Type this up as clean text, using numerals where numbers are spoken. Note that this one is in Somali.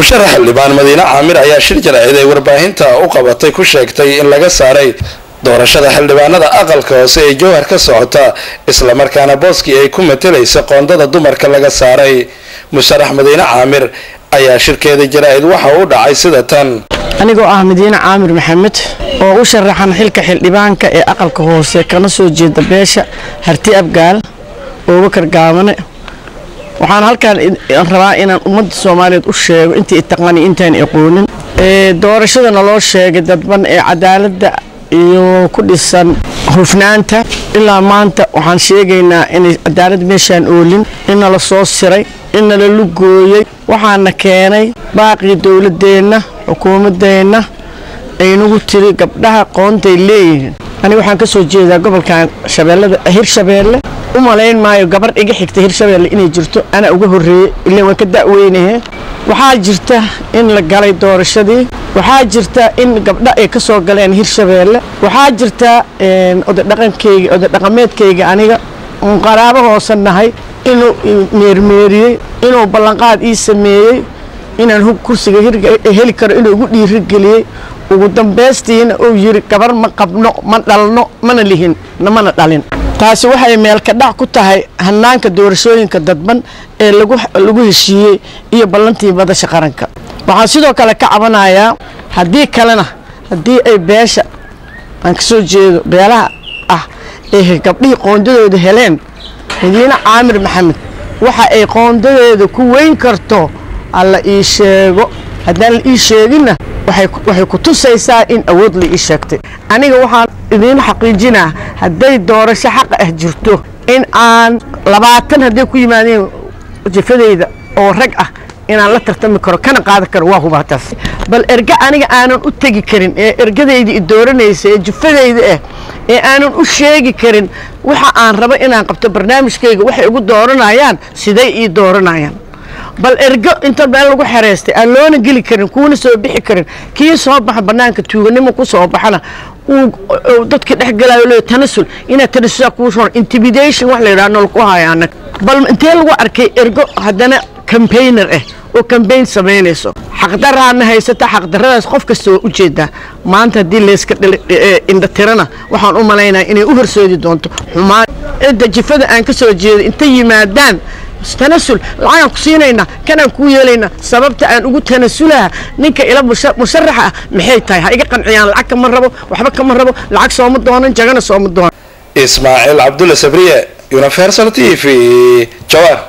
musharax xildhibaan Madiine Caamir ayaa shir jaraa'id ay warbaahinta u qabatay ku sheegtay in laga saaray doorashada xildhibaanada aqalka hoose ee Jowhar ka socota isla markaana booskii ay ku matalayso qoondada dumarka laga saaray. musharax Madiine Caamir ayaa shirkeeda jaraa'id waxa uu dhacay sida tan. anigoo ah Madiine Caamir Maxamed oo u sharaxan xilka xildhibaanka ee aqalka hoose kana soo jeeda beesha Harti Abgaal oo Bakar Gaamane waxaan halkaan rabaa inaan ummadda Soomaaliyeed u sheego intii taqaani intaan aqoonin doorashada loo sheegay dadban ee cadaaladda iyo ku dhisan hufnaanta ilaa maanta waxaan sheegaynaa in cadaalad meeshaan oolin in la soo siray in la lugooyay waxaana keenay baaqi dawladeena xukuumadeena ay nagu tiri gabdhaha qoontay leeyihiin aniga waxaan ka soo jeedaa gobolkan Shabeellada Hirshabeelle umaleyn maayo gabar iga xigta Hirshabeelle inay jirto ana uga horeeyay ilaa waan ka da'weynahay waxaa jirta in la galay doorashadii waxaa jirta in gabdha ay ka soo galeen Hirshabeelle waxaa jirta oday dhaqameedkayga aniga qaraabo hoosanahay inuu meermeeriyay inuu ballanqaad ii sameeyay inaan kursiga heli karo inuu ugu dhiirigeliyay ugu dambeystina uu yiri gabar ma qabno ma dhalno mana lihin mana dhalin taasi waxay meel ka dhac ku tahay hanaanka doorashooyinka dadban ee lagu heshiiyay iyo ballantii madasha qaranka waxaan sidoo kale ka cabanayaa haddii ay beesha aan ka soo jeedo beelaha ah ee gabdhihii qoondadooda heleen Madiine Caamir Maxamed waxa ay qoondadeeda ku weyn karto alla ii sheego haddaan la ii sheegina waxay ku tusaysaa in awood la ii sheegtay aniga waxaan idin xaqiijinaa hadday doorasho xaq ah jirto in aan 20 haddii ku yimaadeen jifadeyda oo rag ah inaan la tartami karo kana qaadan karo waa hubataas bal erga aniga aanan u tagi karin ee ergadeyda i dooranaysa ee jifadeyda ah ee aanan u sheegi karin waxa aan rabo inaan qabto barnaamijkayga waxay ugu dooranayaan siday ii dooranayaan bal ergo inta meel lagu xareestay aan loona geli karin kuuna soo bixi karin kii soo baxa banaanka tuuganimo ku soo baxana uu dadka dhex galaayo leeyahay tanasul ina tanasul ku soo intimidation wax la yiraahdo ku hayaan bal intee lagu arkay ergo haddana campaigner oo campaign sameynayso xaqdarraana haysata xaqdarradaas qof kasta oo u jeeda maanta hadii la iska inda tirana waxaan u maleynayaa inay u horseedi doonto xumaan inta jifada aan ka soo jeedo inta yimaadaan tanasul lacag ku siinayna kana ku yeelayna sababta aan ugu tanasulaha ninka ila musharaxa maxay tahay ha iga qanciyaan lacag kama rabo waxba kama rabo lacag soo ma doonan jagana soo ma doonan Ismaaciil Cabdulla Sabriye Universal TV Jowhar.